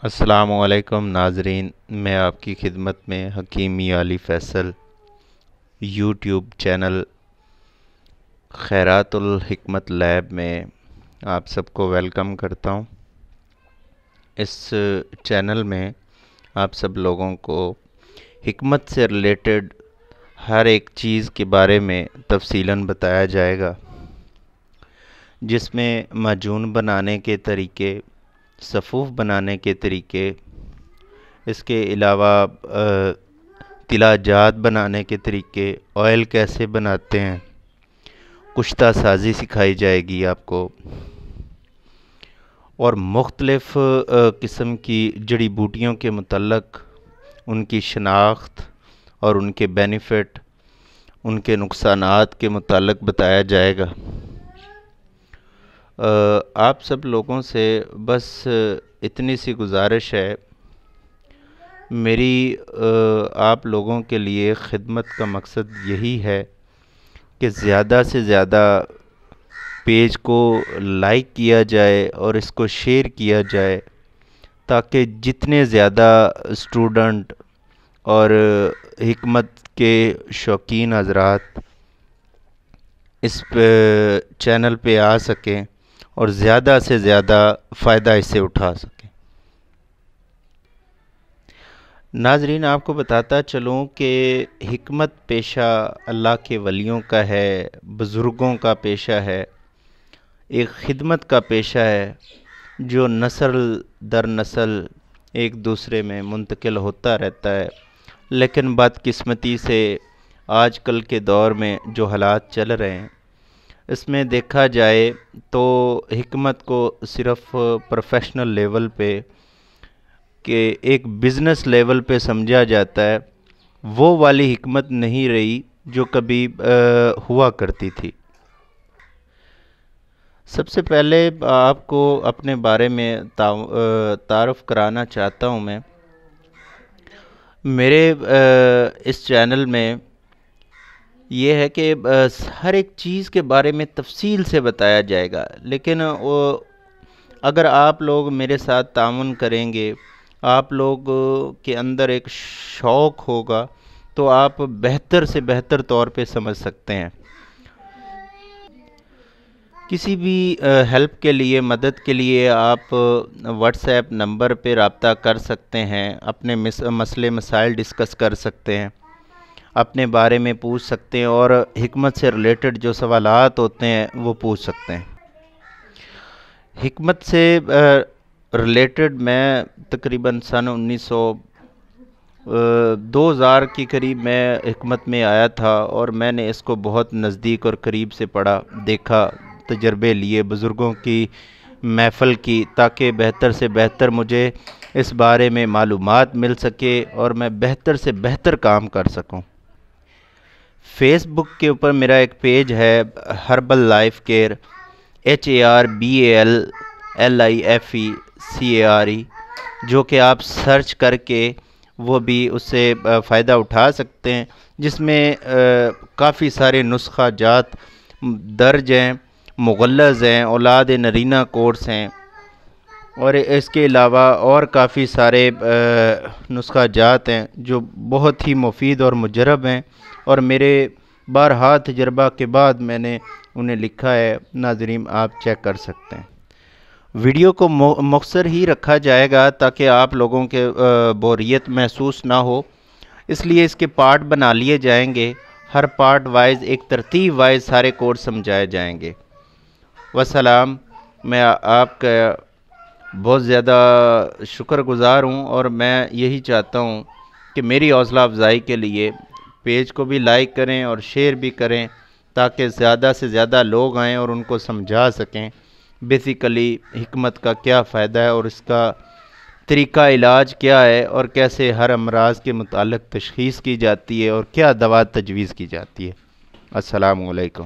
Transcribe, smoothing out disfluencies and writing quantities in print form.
السلام علیکم ناظرین، میں آپ کی خدمت میں حکیم میاں علی فیصل یوٹیوب چینل خیرات الحکمت لیب میں آپ سب کو ویلکم کرتا ہوں۔ اس چینل میں آپ سب لوگوں کو حکمت سے ریلیٹڈ ہر ایک چیز کے بارے میں تفصیلاً بتایا جائے گا، جس میں معجون بنانے کے طریقے، صفوف بنانے کے طریقے، اس کے علاوہ تلا جات بنانے کے طریقے، آئل کیسے بناتے ہیں، کشتہ سازی سکھائی جائے گی آپ کو، اور مختلف قسم کی جڑی بوٹیوں کے متعلق ان کی شناخت اور ان کے بینیفٹ، ان کے نقصانات کے متعلق بتایا جائے گا۔ آپ سب لوگوں سے بس اتنی سی گزارش ہے، میری آپ لوگوں کے لیے خدمت کا مقصد یہی ہے کہ زیادہ سے زیادہ پیج کو لائک کیا جائے اور اس کو شیئر کیا جائے، تاکہ جتنے زیادہ اسٹوڈنٹ اور حکمت کے شوقین حضرات اس چینل پہ آ سکیں اور زیادہ سے زیادہ فائدہ اس سے اٹھا سکیں۔ ناظرین، آپ کو بتاتا چلوں کہ حکمت پیشہ اللہ کے ولیوں کا ہے، بزرگوں کا پیشہ ہے، ایک خدمت کا پیشہ ہے جو نسل در نسل ایک دوسرے میں منتقل ہوتا رہتا ہے۔ لیکن بدقسمتی سے آج کل کے دور میں جو حالات چل رہے ہیں، اس میں دیکھا جائے تو حکمت کو صرف پروفیشنل لیول پہ کہ ایک بزنس لیول پہ سمجھا جاتا ہے، وہ والی حکمت نہیں رہی جو کبھی ہوا کرتی تھی۔ سب سے پہلے آپ کو اپنے بارے میں تعارف کرانا چاہتا ہوں۔ میں میرے اس چینل میں یہ ہے کہ ہر ایک چیز کے بارے میں تفصیل سے بتایا جائے گا، لیکن اگر آپ لوگ میرے ساتھ تعاون کریں گے، آپ لوگ کے اندر ایک شوق ہوگا، تو آپ بہتر سے بہتر طور پہ سمجھ سکتے ہیں۔ کسی بھی ہیلپ کے لیے، مدد کے لیے آپ واٹس ایپ نمبر پہ رابطہ کر سکتے ہیں، اپنے مسئلے مسائل ڈسکس کر سکتے ہیں، اپنے بارے میں پوچھ سکتے ہیں، اور حکمت سے ریلیٹڈ جو سوالات ہوتے ہیں وہ پوچھ سکتے ہیں۔ حکمت سے ریلیٹڈ میں تقریباً سن 2000 کے قریب میں حکمت میں آیا تھا، اور میں نے اس کو بہت نزدیک اور قریب سے پڑھا، دیکھا، تجربے لیے، بزرگوں کی محفل کی، تاکہ بہتر سے بہتر مجھے اس بارے میں معلومات مل سکے اور میں بہتر سے بہتر کام کر سکوں۔ فیس بک کے اوپر میرا ایک پیج ہے، ہربل لائف کیئر، HARBALLIFECARE، جو کہ آپ سرچ کر کے وہ بھی اس سے فائدہ اٹھا سکتے ہیں، جس میں کافی سارے نسخہ جات درج ہیں، مغلظ ہیں، اولاد نرینہ کورس ہیں، اور اس کے علاوہ اور کافی سارے نسخہ جات ہیں جو بہت ہی مفید اور مجرب ہیں، اور میرے بارہا تجربہ کے بعد میں نے انہیں لکھا ہے۔ ناظرین، آپ چیک کر سکتے ہیں۔ ویڈیو کو مختصر ہی رکھا جائے گا تاکہ آپ لوگوں کے بوریت محسوس نہ ہو، اس لیے اس کے پارٹ بنا لیے جائیں گے، ہر پارٹ وائز ایک ترتیب وائز سارے کورس سمجھائے جائیں گے۔ وسلام۔ میں آپ کا بہت زیادہ شکر گزار ہوں، اور میں یہی چاہتا ہوں کہ میری حوصلہ افزائی کے لیے پیج کو بھی لائک کریں اور شیئر بھی کریں، تاکہ زیادہ سے زیادہ لوگ آئیں اور ان کو سمجھا سکیں بیسیکلی حکمت کا کیا فائدہ ہے، اور اس کا طریقہ علاج کیا ہے، اور کیسے ہر امراض کے متعلق تشخیص کی جاتی ہے، اور کیا دوا تجویز کی جاتی ہے۔ السلام علیکم۔